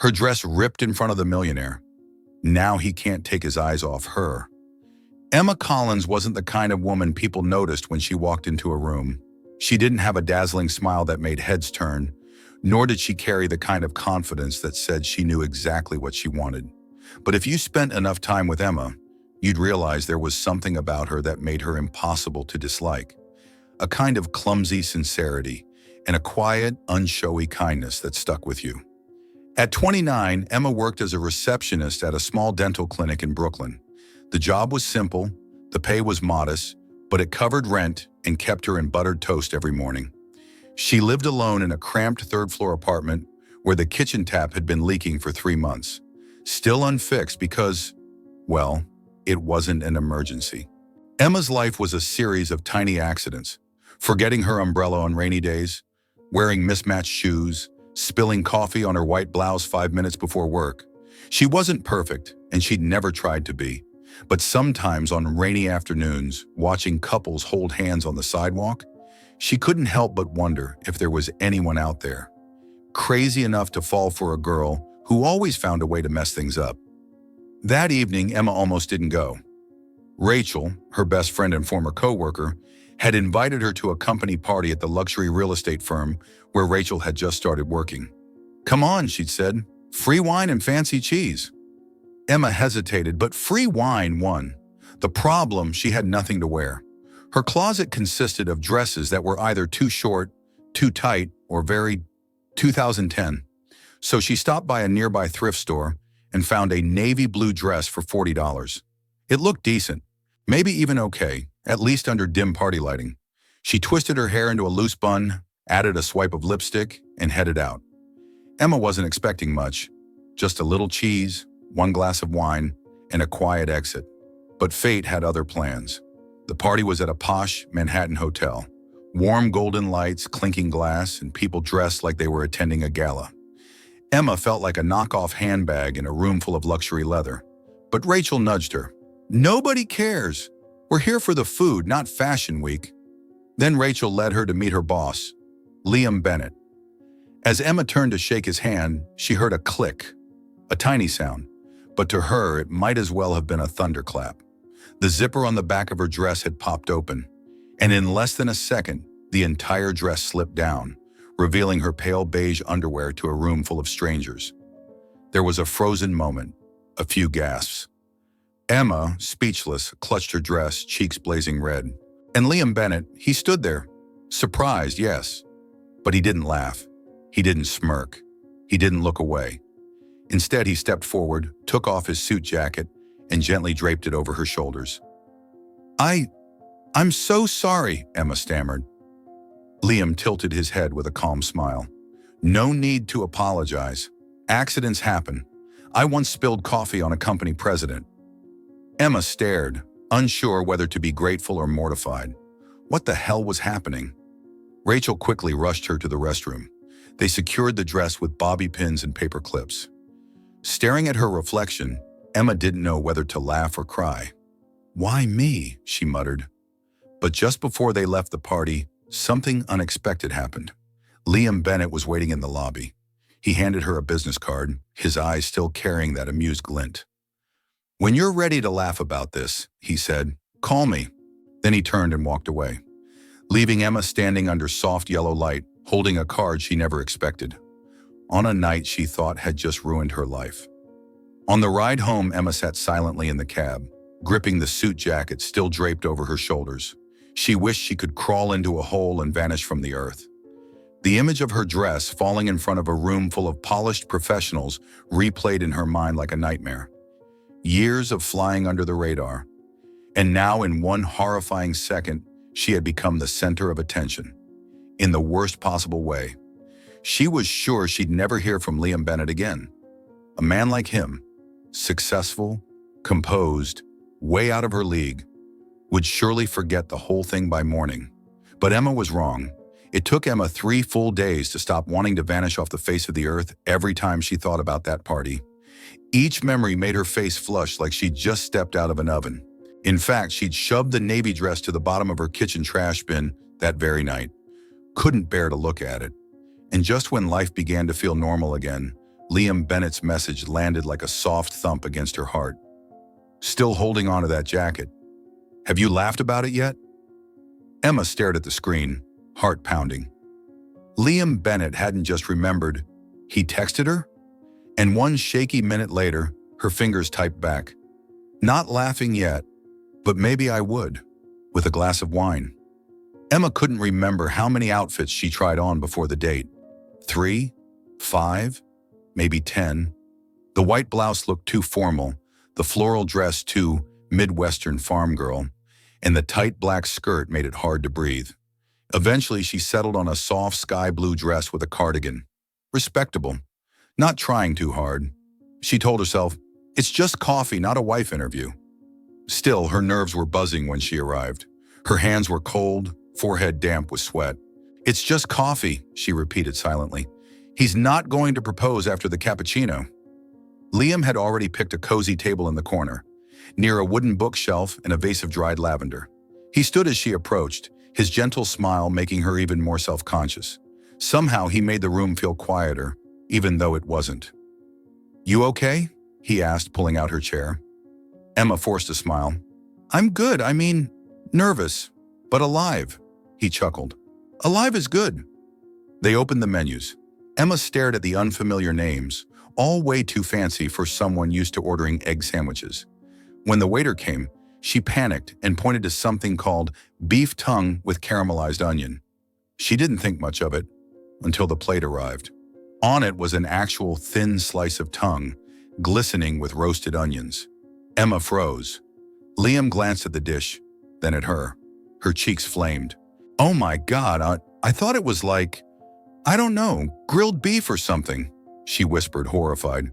Her dress ripped in front of the millionaire. Now he can't take his eyes off her. Emma Collins wasn't the kind of woman people noticed when she walked into a room. She didn't have a dazzling smile that made heads turn, nor did she carry the kind of confidence that said she knew exactly what she wanted. But if you spent enough time with Emma, you'd realize there was something about her that made her impossible to dislike. A kind of clumsy sincerity and a quiet, unshowy kindness that stuck with you. At 29, Emma worked as a receptionist at a small dental clinic in Brooklyn. The job was simple, the pay was modest, but it covered rent and kept her in buttered toast every morning. She lived alone in a cramped third-floor apartment where the kitchen tap had been leaking for 3 months, still unfixed because, well, it wasn't an emergency. Emma's life was a series of tiny accidents, forgetting her umbrella on rainy days, wearing mismatched shoes, spilling coffee on her white blouse 5 minutes before work. She wasn't perfect, and she'd never tried to be. But sometimes on rainy afternoons, watching couples hold hands on the sidewalk, she couldn't help but wonder if there was anyone out there, crazy enough to fall for a girl who always found a way to mess things up. That evening, Emma almost didn't go. Rachel, her best friend and former co-worker, had invited her to a company party at the luxury real estate firm where Rachel had just started working. "Come on," she'd said, "free wine and fancy cheese." Emma hesitated, but free wine won. The problem, she had nothing to wear. Her closet consisted of dresses that were either too short, too tight, or very 2010. So she stopped by a nearby thrift store and found a navy blue dress for $40. It looked decent, maybe even okay, at least under dim party lighting. She twisted her hair into a loose bun, added a swipe of lipstick, and headed out. Emma wasn't expecting much, just a little cheese, 1 glass of wine, and a quiet exit. But fate had other plans. The party was at a posh Manhattan hotel. Warm golden lights, clinking glass, and people dressed like they were attending a gala. Emma felt like a knockoff handbag in a room full of luxury leather. But Rachel nudged her. "Nobody cares. We're here for the food, not Fashion Week." Then Rachel led her to meet her boss, Liam Bennett. As Emma turned to shake his hand, she heard a click, a tiny sound, but to her it might as well have been a thunderclap. The zipper on the back of her dress had popped open, and in less than a second, the entire dress slipped down, revealing her pale beige underwear to a room full of strangers. There was a frozen moment, a few gasps. Emma, speechless, clutched her dress, cheeks blazing red. And Liam Bennett, he stood there, surprised, yes, but he didn't laugh. He didn't smirk. He didn't look away. Instead, he stepped forward, took off his suit jacket, and gently draped it over her shoulders. I'm so sorry," Emma stammered. Liam tilted his head with a calm smile. "No need to apologize. Accidents happen. I once spilled coffee on a company president." Emma stared, unsure whether to be grateful or mortified. What the hell was happening? Rachel quickly rushed her to the restroom. They secured the dress with bobby pins and paper clips. Staring at her reflection, Emma didn't know whether to laugh or cry. "Why me?" she muttered. But just before they left the party, something unexpected happened. Liam Bennett was waiting in the lobby. He handed her a business card, his eyes still carrying that amused glint. "When you're ready to laugh about this," he said, "call me." Then he turned and walked away, leaving Emma standing under soft yellow light, holding a card she never expected, on a night she thought had just ruined her life. On the ride home, Emma sat silently in the cab, gripping the suit jacket still draped over her shoulders. She wished she could crawl into a hole and vanish from the earth. The image of her dress falling in front of a room full of polished professionals replayed in her mind like a nightmare. Years of flying under the radar. And now, in one horrifying second, she had become the center of attention. In the worst possible way. She was sure she'd never hear from Liam Bennett again. A man like him, successful, composed, way out of her league, would surely forget the whole thing by morning. But Emma was wrong. It took Emma 3 full days to stop wanting to vanish off the face of the earth every time she thought about that party. Each memory made her face flush like she'd just stepped out of an oven. In fact, she'd shoved the navy dress to the bottom of her kitchen trash bin that very night. Couldn't bear to look at it. And just when life began to feel normal again, Liam Bennett's message landed like a soft thump against her heart. Still holding onto that jacket. Have you laughed about it yet? Emma stared at the screen, heart pounding. Liam Bennett hadn't just remembered. He texted her? And one shaky minute later, her fingers typed back. Not laughing yet, but maybe I would, with a glass of wine. Emma couldn't remember how many outfits she tried on before the date. 3, 5, maybe 10. The white blouse looked too formal, the floral dress too Midwestern farm girl, and the tight black skirt made it hard to breathe. Eventually, she settled on a soft sky blue dress with a cardigan. Respectable. Not trying too hard. She told herself, it's just coffee, not a wife interview. Still, her nerves were buzzing when she arrived. Her hands were cold, forehead damp with sweat. It's just coffee, she repeated silently. He's not going to propose after the cappuccino. Liam had already picked a cozy table in the corner, near a wooden bookshelf and a vase of dried lavender. He stood as she approached, his gentle smile making her even more self-conscious. Somehow he made the room feel quieter, even though it wasn't. You okay? He asked, pulling out her chair. Emma forced a smile. I'm good, nervous, but alive, he chuckled. Alive is good. They opened the menus. Emma stared at the unfamiliar names, all way too fancy for someone used to ordering egg sandwiches. When the waiter came, she panicked and pointed to something called beef tongue with caramelized onion. She didn't think much of it until the plate arrived. On it was an actual thin slice of tongue, glistening with roasted onions. Emma froze. Liam glanced at the dish, then at her. Her cheeks flamed. Oh my God, I thought it was like, I don't know, grilled beef or something, she whispered, horrified.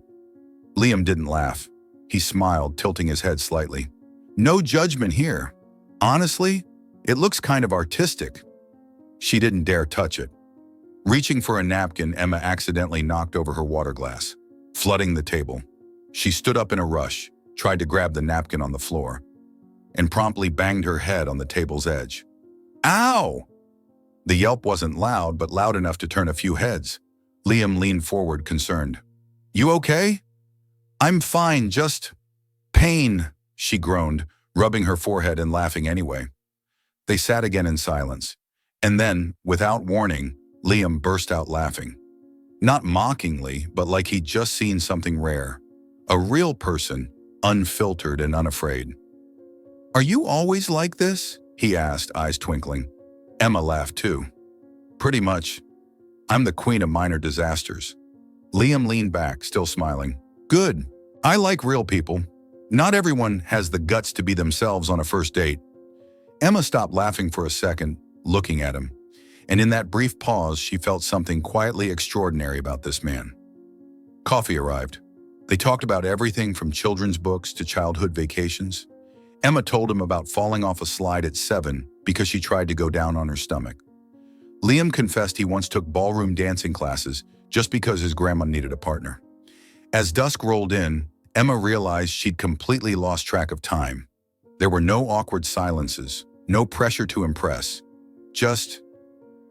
Liam didn't laugh. He smiled, tilting his head slightly. No judgment here. Honestly, it looks kind of artistic. She didn't dare touch it. Reaching for a napkin, Emma accidentally knocked over her water glass, flooding the table. She stood up in a rush, tried to grab the napkin on the floor, and promptly banged her head on the table's edge. Ow! The yelp wasn't loud, but loud enough to turn a few heads. Liam leaned forward, concerned. You okay? I'm fine, just pain, she groaned, rubbing her forehead and laughing anyway. They sat again in silence, and then, without warning, Liam burst out laughing. Not mockingly, but like he'd just seen something rare. A real person, unfiltered and unafraid. Are you always like this? He asked, eyes twinkling. Emma laughed too. Pretty much. I'm the queen of minor disasters. Liam leaned back, still smiling. Good. I like real people. Not everyone has the guts to be themselves on a first date. Emma stopped laughing for a second, looking at him. And in that brief pause, she felt something quietly extraordinary about this man. Coffee arrived. They talked about everything from children's books to childhood vacations. Emma told him about falling off a slide at 7 because she tried to go down on her stomach. Liam confessed he once took ballroom dancing classes just because his grandma needed a partner. As dusk rolled in, Emma realized she'd completely lost track of time. There were no awkward silences, no pressure to impress, just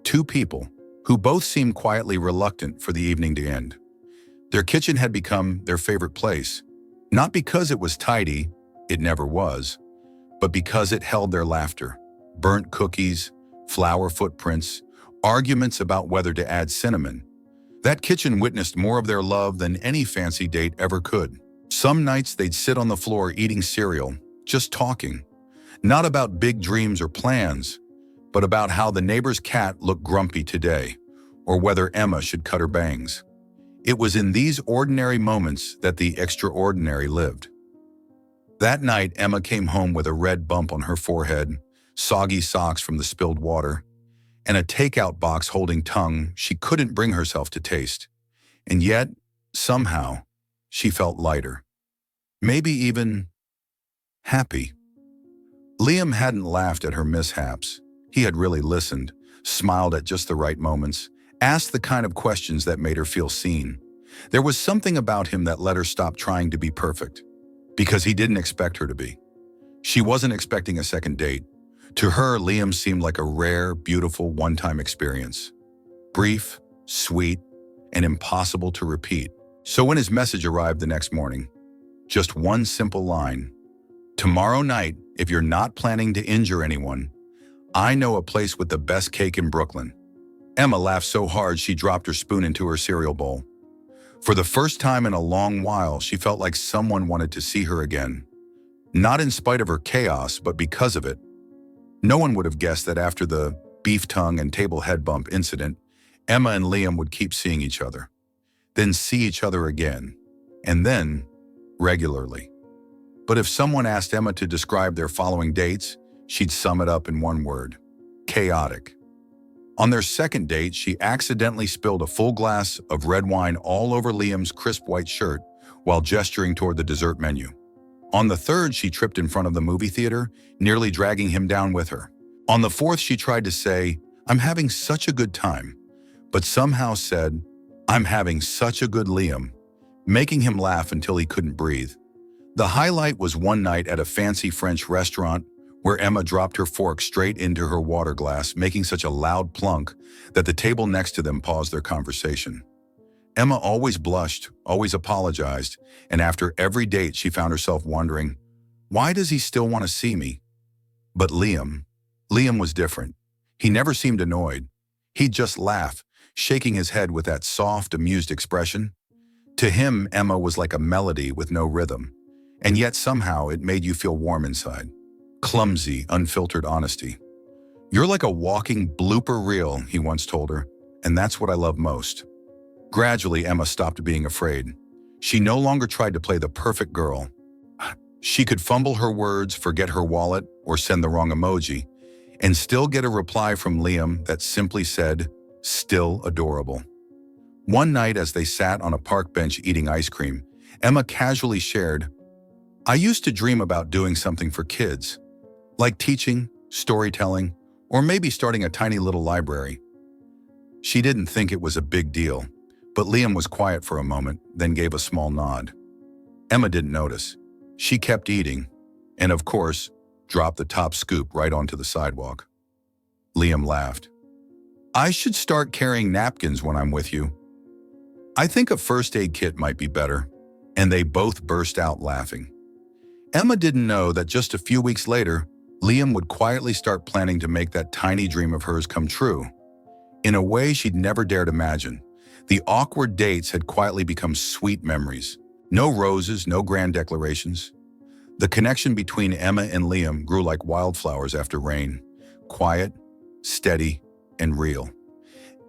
two people who both seemed quietly reluctant for the evening to end. Their kitchen had become their favorite place, not because it was tidy, it never was, but because it held their laughter, burnt cookies, flour footprints, arguments about whether to add cinnamon. That kitchen witnessed more of their love than any fancy date ever could. Some nights they'd sit on the floor eating cereal, just talking, not about big dreams or plans, but about how the neighbor's cat looked grumpy today, or whether Emma should cut her bangs. It was in these ordinary moments that the extraordinary lived. That night, Emma came home with a red bump on her forehead, soggy socks from the spilled water, and a takeout box holding tongue she couldn't bring herself to taste. And yet, somehow, she felt lighter. Maybe even happy. Liam hadn't laughed at her mishaps. He had really listened, smiled at just the right moments, asked the kind of questions that made her feel seen. There was something about him that let her stop trying to be perfect, because he didn't expect her to be. She wasn't expecting a second date. To her, Liam seemed like a rare, beautiful, one-time experience. Brief, sweet, and impossible to repeat. So when his message arrived the next morning, just one simple line: "Tomorrow night, if you're not planning to injure anyone, I know a place with the best cake in Brooklyn." Emma laughed so hard she dropped her spoon into her cereal bowl. For the first time in a long while, she felt like someone wanted to see her again. Not in spite of her chaos, but because of it. No one would have guessed that after the beef tongue and table head bump incident, Emma and Liam would keep seeing each other, then see each other again, and then regularly. But if someone asked Emma to describe their following dates, she'd sum it up in one word: chaotic. On their second date, she accidentally spilled a full glass of red wine all over Liam's crisp white shirt while gesturing toward the dessert menu. On the third, she tripped in front of the movie theater, nearly dragging him down with her. On the fourth, she tried to say, "I'm having such a good time," but somehow said, "I'm having such a good Liam," making him laugh until he couldn't breathe. The highlight was one night at a fancy French restaurant where Emma dropped her fork straight into her water glass, making such a loud plunk that the table next to them paused their conversation. Emma always blushed, always apologized, and after every date she found herself wondering, why does he still want to see me? But Liam was different. He never seemed annoyed. He'd just laugh, shaking his head with that soft, amused expression. To him, Emma was like a melody with no rhythm, and yet somehow it made you feel warm inside. Clumsy, unfiltered honesty. "You're like a walking blooper reel," he once told her, "and that's what I love most." Gradually, Emma stopped being afraid. She no longer tried to play the perfect girl. She could fumble her words, forget her wallet, or send the wrong emoji, and still get a reply from Liam that simply said, "Still adorable." One night, as they sat on a park bench eating ice cream, Emma casually shared, "I used to dream about doing something for kids, like teaching, storytelling, or maybe starting a tiny little library." She didn't think it was a big deal, but Liam was quiet for a moment, then gave a small nod. Emma didn't notice. She kept eating, and of course, dropped the top scoop right onto the sidewalk. Liam laughed. "I should start carrying napkins when I'm with you. I think a first aid kit might be better." And they both burst out laughing. Emma didn't know that just a few weeks later, Liam would quietly start planning to make that tiny dream of hers come true. In a way she'd never dared imagine, the awkward dates had quietly become sweet memories. No roses, no grand declarations. The connection between Emma and Liam grew like wildflowers after rain, quiet, steady, and real.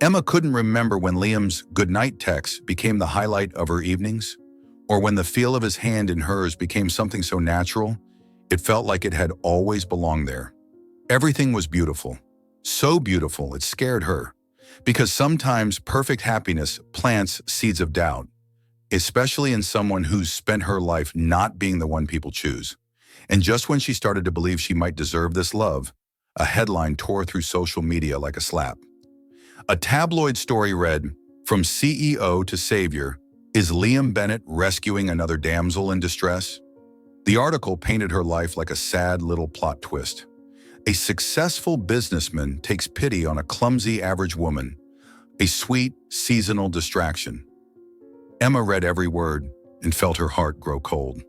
Emma couldn't remember when Liam's goodnight text became the highlight of her evenings, or when the feel of his hand in hers became something so natural, it felt like it had always belonged there. Everything was beautiful, so beautiful it scared her, because sometimes perfect happiness plants seeds of doubt, especially in someone who's spent her life not being the one people choose. And just when she started to believe she might deserve this love, a headline tore through social media like a slap. A tabloid story read, "From CEO to Savior, is Liam Bennett rescuing another damsel in distress?" The article painted her life like a sad little plot twist. A successful businessman takes pity on a clumsy average woman, a sweet, seasonal distraction. Emma read every word and felt her heart grow cold.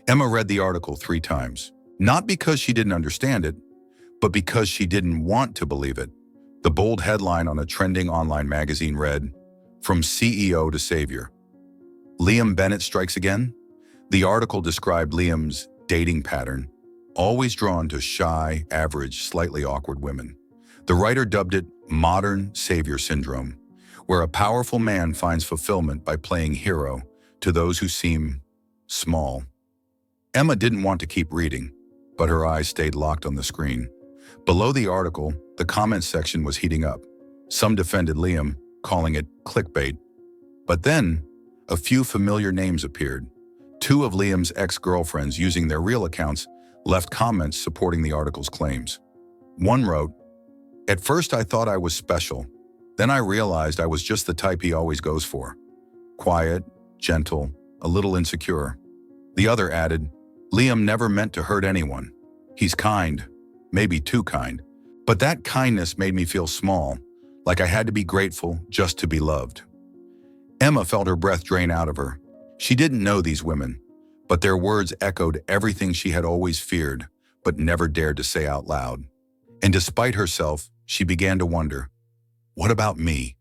Emma read the article 3 times, not because she didn't understand it, but because she didn't want to believe it. The bold headline on a trending online magazine read, "From CEO to Savior. Liam Bennett strikes again?" The article described Liam's dating pattern, always drawn to shy, average, slightly awkward women. The writer dubbed it modern savior syndrome, where a powerful man finds fulfillment by playing hero to those who seem small. Emma didn't want to keep reading, but her eyes stayed locked on the screen. Below the article, the comments section was heating up. Some defended Liam, calling it clickbait. But then, a few familiar names appeared. 2 of Liam's ex-girlfriends using their real accounts left comments supporting the article's claims. One wrote, "At first I thought I was special. Then I realized I was just the type he always goes for. Quiet, gentle, a little insecure." The other added, "Liam never meant to hurt anyone. He's kind, maybe too kind. But that kindness made me feel small, like I had to be grateful just to be loved." Emma felt her breath drain out of her. She didn't know these women, but their words echoed everything she had always feared, but never dared to say out loud. And despite herself, she began to wonder, what about me?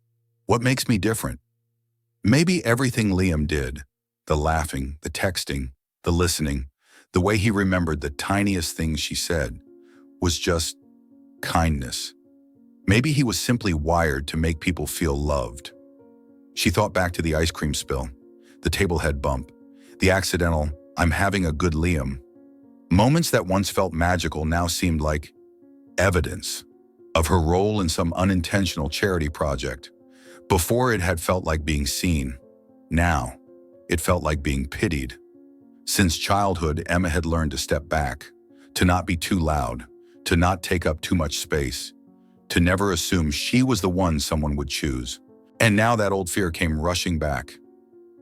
What makes me different? Maybe everything Liam did, the laughing, the texting, the listening, the way he remembered the tiniest things she said, was just kindness. Maybe he was simply wired to make people feel loved. She thought back to the ice cream spill, the table head bump, the accidental, "I'm having a good Liam." Moments that once felt magical now seemed like evidence of her role in some unintentional charity project. Before it had felt like being seen. Now, it felt like being pitied. Since childhood, Emma had learned to step back, to not be too loud, to not take up too much space, to never assume she was the one someone would choose. And now that old fear came rushing back,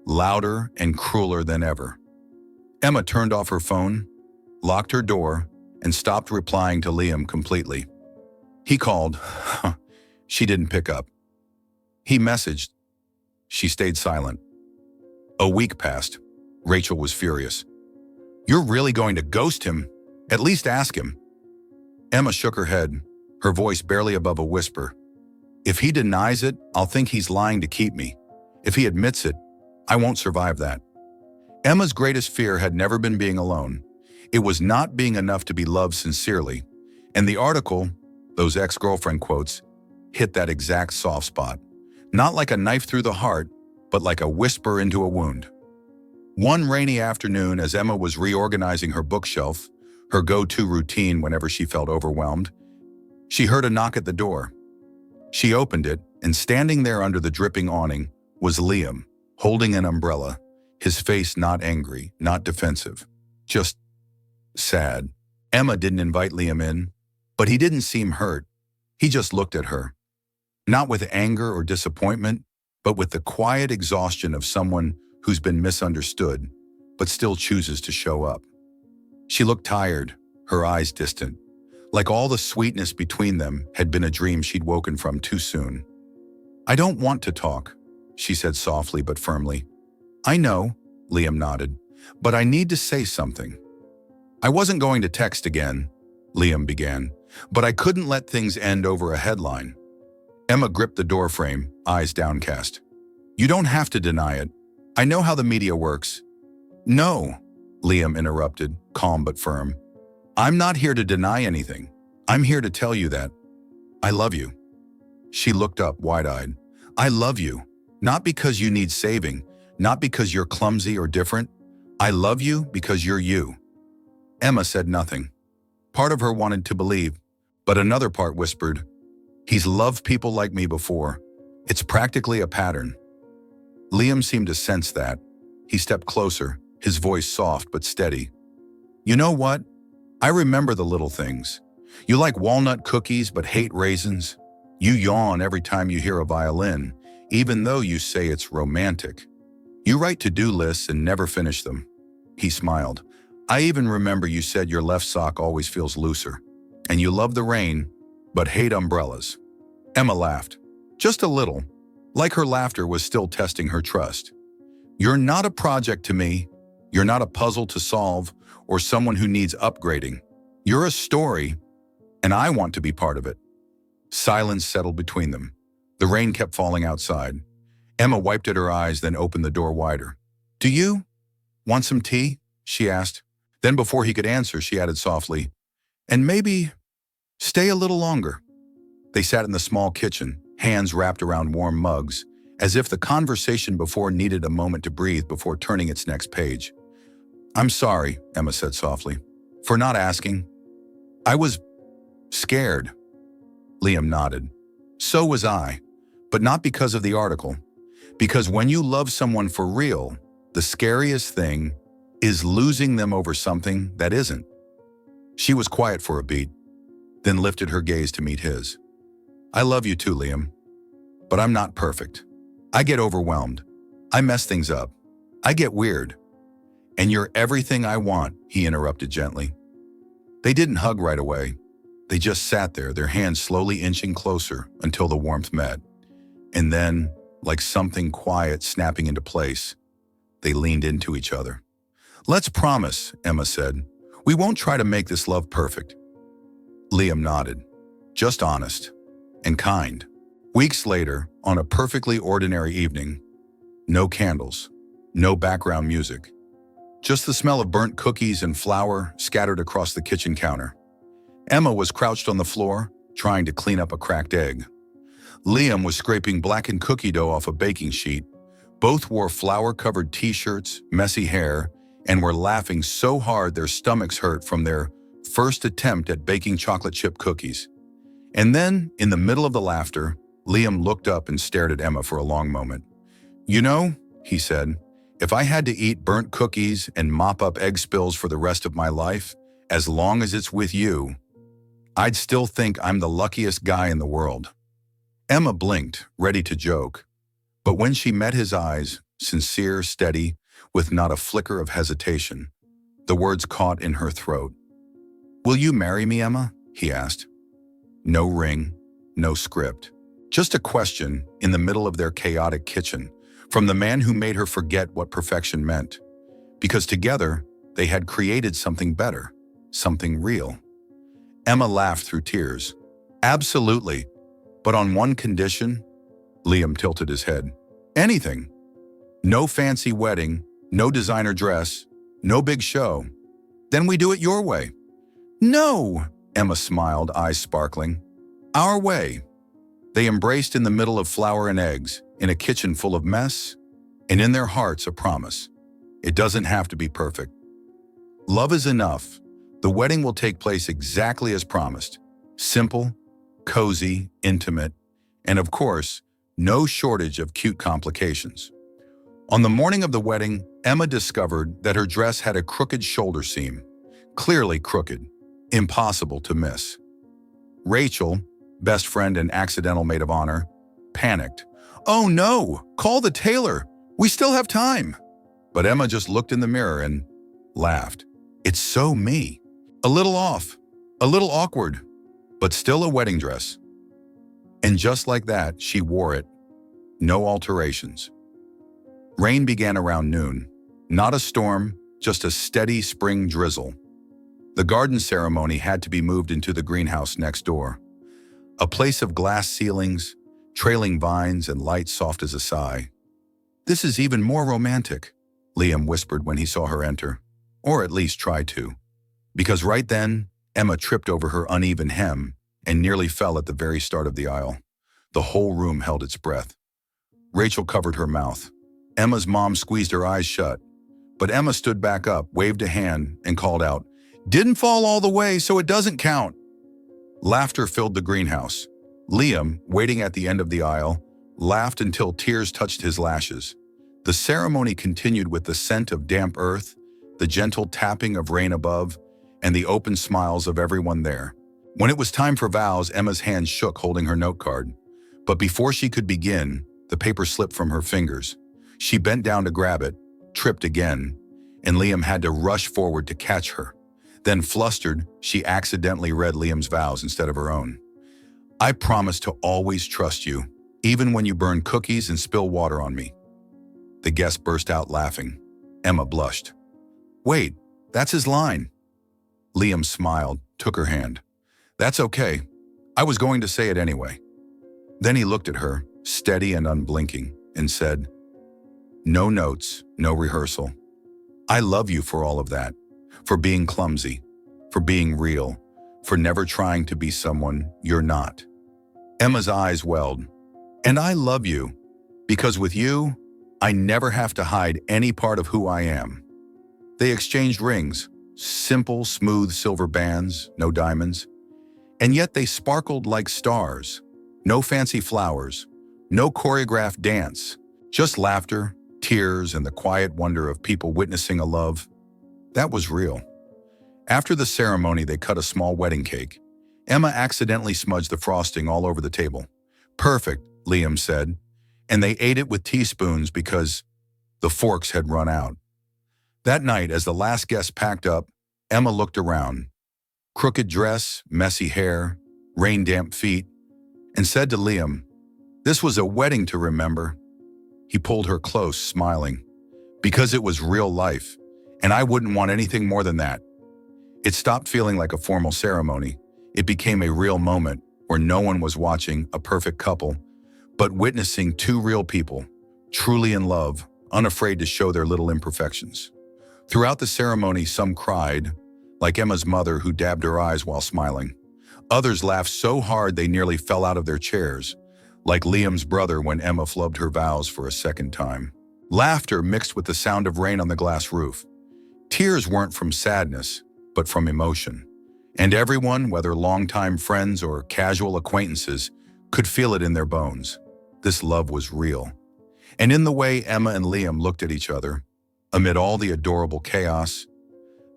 louder and crueler than ever. Emma turned off her phone, locked her door, and stopped replying to Liam completely. He called. She didn't pick up. He messaged. She stayed silent. A week passed. Rachel was furious. "You're really going to ghost him? At least ask him." Emma shook her head, her voice barely above a whisper. "If he denies it, I'll think he's lying to keep me. If he admits it, I won't survive that." Emma's greatest fear had never been being alone. It was not being enough to be loved sincerely. And the article, those ex-girlfriend quotes, hit that exact soft spot. Not like a knife through the heart, but like a whisper into a wound. One rainy afternoon, as Emma was reorganizing her bookshelf, her go-to routine whenever she felt overwhelmed, she heard a knock at the door. She opened it, and standing there under the dripping awning was Liam, holding an umbrella, his face not angry, not defensive, just sad. Emma didn't invite Liam in, but he didn't seem hurt. He just looked at her. Not with anger or disappointment, but with the quiet exhaustion of someone who's been misunderstood, but still chooses to show up. She looked tired, her eyes distant, like all the sweetness between them had been a dream she'd woken from too soon. "I don't want to talk," she said softly but firmly. "I know," Liam nodded, "but I need to say something." "I wasn't going to text again," Liam began, "but I couldn't let things end over a headline." Emma gripped the doorframe, eyes downcast. "You don't have to deny it. I know how the media works." "No," Liam interrupted, calm but firm. "I'm not here to deny anything. I'm here to tell you that I love you." She looked up wide-eyed. "I love you, not because you need saving, not because you're clumsy or different. I love you because you're you." Emma said nothing. Part of her wanted to believe, but another part whispered, "He's loved people like me before. It's practically a pattern." Liam seemed to sense that. He stepped closer, his voice soft but steady. "You know what? I remember the little things. You like walnut cookies but hate raisins. You yawn every time you hear a violin, even though you say it's romantic. You write to-do lists and never finish them." He smiled. "I even remember you said your left sock always feels looser. And you love the rain, but hate umbrellas." Emma laughed. Just a little, like her laughter was still testing her trust. "You're not a project to me. You're not a puzzle to solve or someone who needs upgrading. You're a story, and I want to be part of it." Silence settled between them. The rain kept falling outside. Emma wiped at her eyes, then opened the door wider. "Do you want some tea?" she asked. Then before he could answer, she added softly, "And maybe stay a little longer." They sat in the small kitchen, hands wrapped around warm mugs, as if the conversation before needed a moment to breathe before turning its next page. "I'm sorry," Emma said softly, "for not asking. I was scared." Liam nodded. "So was I, but not because of the article. Because when you love someone for real, the scariest thing is losing them over something that isn't." She was quiet for a beat, then lifted her gaze to meet his. "I love you too, Liam. But I'm not perfect. I get overwhelmed. I mess things up. I get weird. And you're everything I want," he interrupted gently. They didn't hug right away. They just sat there, their hands slowly inching closer until the warmth met. And then like something quiet snapping into place. They leaned into each other. "Let's promise," Emma said. "We won't try to make this love perfect." Liam nodded. "Just honest. And kind." Weeks later, on a perfectly ordinary evening, no candles, no background music, just the smell of burnt cookies and flour scattered across the kitchen counter. Emma was crouched on the floor, trying to clean up a cracked egg. Liam was scraping blackened cookie dough off a baking sheet. Both wore flour-covered t-shirts, messy hair, and were laughing so hard their stomachs hurt from their first attempt at baking chocolate chip cookies. And then, in the middle of the laughter, Liam looked up and stared at Emma for a long moment. "You know," he said, "if I had to eat burnt cookies and mop up egg spills for the rest of my life, as long as it's with you, I'd still think I'm the luckiest guy in the world." Emma blinked, ready to joke. But when she met his eyes, sincere, steady, with not a flicker of hesitation, the words caught in her throat. "Will you marry me, Emma?" he asked. No ring, no script. Just a question in the middle of their chaotic kitchen, from the man who made her forget what perfection meant. Because together, they had created something better, something real. Emma laughed through tears. "Absolutely, but on one condition." Liam tilted his head. "Anything. No fancy wedding, no designer dress, no big show. Then we do it your way." "No," Emma smiled, eyes sparkling. "Our way." They embraced in the middle of flour and eggs, in a kitchen full of mess, and in their hearts a promise. It doesn't have to be perfect. Love is enough. The wedding will take place exactly as promised. Simple, cozy, intimate, and of course, no shortage of cute complications. On the morning of the wedding, Emma discovered that her dress had a crooked shoulder seam. Clearly crooked. Impossible to miss. Rachel, best friend and accidental maid of honor, panicked. "Oh no! Call the tailor! We still have time!" But Emma just looked in the mirror and laughed. "It's so me. A little off, a little awkward, but still a wedding dress." And just like that, she wore it. No alterations. Rain began around noon. Not a storm, just a steady spring drizzle. The garden ceremony had to be moved into the greenhouse next door. A place of glass ceilings, trailing vines, and light soft as a sigh. "This is even more romantic," Liam whispered when he saw her enter. Or at least tried to. Because right then, Emma tripped over her uneven hem and nearly fell at the very start of the aisle. The whole room held its breath. Rachel covered her mouth. Emma's mom squeezed her eyes shut. But Emma stood back up, waved a hand, and called out, "Didn't fall all the way, so it doesn't count." Laughter filled the greenhouse. Liam, waiting at the end of the aisle, laughed until tears touched his lashes. The ceremony continued with the scent of damp earth, the gentle tapping of rain above, and the open smiles of everyone there. When it was time for vows, Emma's hand shook holding her note card. But before she could begin, the paper slipped from her fingers. She bent down to grab it, tripped again, and Liam had to rush forward to catch her. Then, flustered, she accidentally read Liam's vows instead of her own. "I promise to always trust you, even when you burn cookies and spill water on me." The guest burst out laughing. Emma blushed. "Wait, that's his line." Liam smiled, took her hand. "That's okay. I was going to say it anyway." Then he looked at her, steady and unblinking, and said, "No notes, no rehearsal. I love you for all of that. For being clumsy, for being real, for never trying to be someone you're not." Emma's eyes welled. "And I love you, because with you, I never have to hide any part of who I am." They exchanged rings, simple, smooth silver bands, no diamonds. And yet they sparkled like stars. No fancy flowers, no choreographed dance, just laughter, tears, and the quiet wonder of people witnessing a love that was real. After the ceremony, they cut a small wedding cake. Emma accidentally smudged the frosting all over the table. "Perfect," Liam said, and they ate it with teaspoons because the forks had run out. That night, as the last guest packed up, Emma looked around. Crooked dress, messy hair, rain-damp feet, and said to Liam, "This was a wedding to remember, He pulled her close, smiling. Because it was real life, and I wouldn't want anything more than that. It stopped feeling like a formal ceremony. It became a real moment where no one was watching a perfect couple, but witnessing two real people, truly in love, unafraid to show their little imperfections. Throughout the ceremony, some cried, like Emma's mother who dabbed her eyes while smiling. Others laughed so hard they nearly fell out of their chairs, like Liam's brother when Emma flubbed her vows for a second time. Laughter mixed with the sound of rain on the glass roof. Tears weren't from sadness, but from emotion. And everyone, whether longtime friends or casual acquaintances, could feel it in their bones. This love was real. And in the way Emma and Liam looked at each other, amid all the adorable chaos,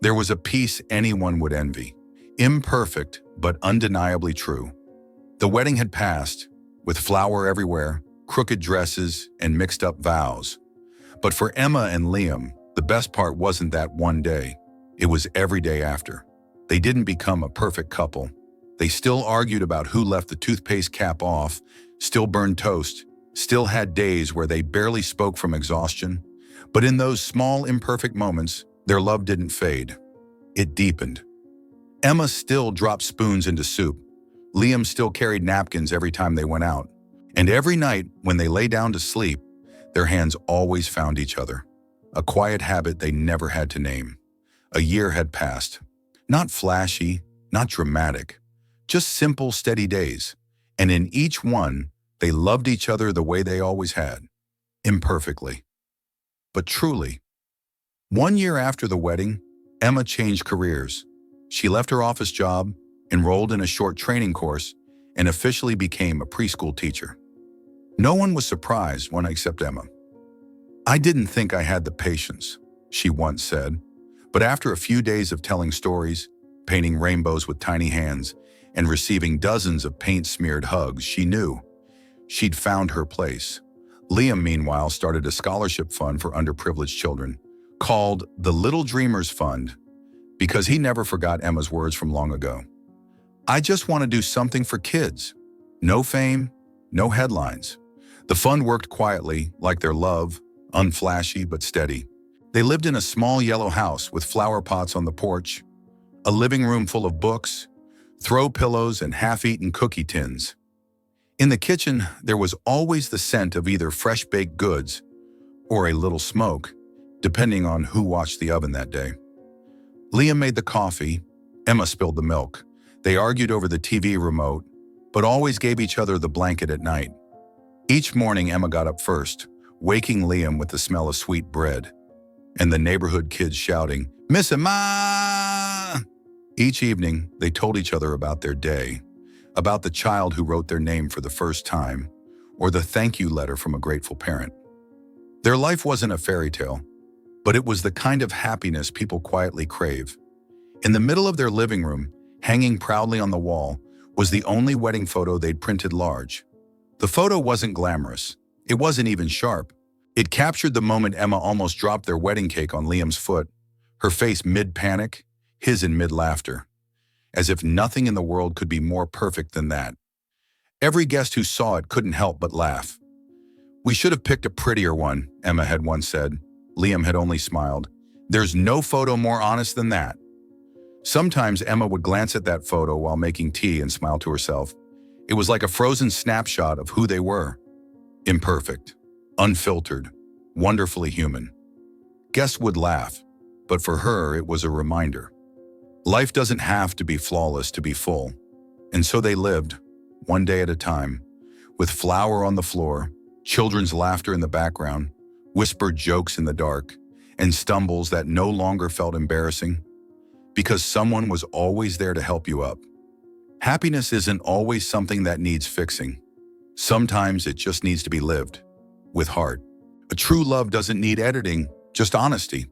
there was a peace anyone would envy. Imperfect, but undeniably true. The wedding had passed, with flour everywhere, crooked dresses, and mixed-up vows. But for Emma and Liam, the best part wasn't that one day. It was every day after. They didn't become a perfect couple. They still argued about who left the toothpaste cap off, still burned toast, still had days where they barely spoke from exhaustion. But in those small, imperfect moments, their love didn't fade. It deepened. Emma still dropped spoons into soup. Liam still carried napkins every time they went out. And every night, when they lay down to sleep, their hands always found each other. A quiet habit they never had to name. A year had passed. Not flashy, not dramatic, just simple, steady days. And in each one, they loved each other the way they always had. Imperfectly, but truly. 1 year after the wedding, Emma changed careers. She left her office job, enrolled in a short training course, and officially became a preschool teacher. No one was surprised when except Emma. "I didn't think I had the patience," she once said. But after a few days of telling stories, painting rainbows with tiny hands, and receiving dozens of paint-smeared hugs, she knew she'd found her place. Liam, meanwhile, started a scholarship fund for underprivileged children, called the Little Dreamers Fund, because he never forgot Emma's words from long ago. "I just want to do something for kids. No fame, no headlines." The fund worked quietly, like their love, unflashy but steady. They lived in a small yellow house with flower pots on the porch, a living room full of books, throw pillows, and half-eaten cookie tins. In the kitchen, there was always the scent of either fresh-baked goods or a little smoke, depending on who watched the oven that day. Liam made the coffee, Emma spilled the milk. They argued over the TV remote, but always gave each other the blanket at night. Each morning, Emma got up first, waking Liam with the smell of sweet bread, and the neighborhood kids shouting, "Miss Emma!" Each evening, they told each other about their day, about the child who wrote their name for the first time, or the thank you letter from a grateful parent. Their life wasn't a fairy tale, but it was the kind of happiness people quietly crave. In the middle of their living room, hanging proudly on the wall, was the only wedding photo they'd printed large. The photo wasn't glamorous. It wasn't even sharp. It captured the moment Emma almost dropped their wedding cake on Liam's foot, her face mid-panic, his in mid-laughter, as if nothing in the world could be more perfect than that. Every guest who saw it couldn't help but laugh. "We should have picked a prettier one," Emma had once said. Liam had only smiled. "There's no photo more honest than that." Sometimes Emma would glance at that photo while making tea and smile to herself. It was like a frozen snapshot of who they were. Imperfect, unfiltered, wonderfully human. Guests would laugh, but for her it was a reminder. Life doesn't have to be flawless to be full. And so they lived, one day at a time, with flour on the floor, children's laughter in the background, whispered jokes in the dark, and stumbles that no longer felt embarrassing, because someone was always there to help you up. Happiness isn't always something that needs fixing. Sometimes it just needs to be lived, with heart. A true love doesn't need editing, just honesty.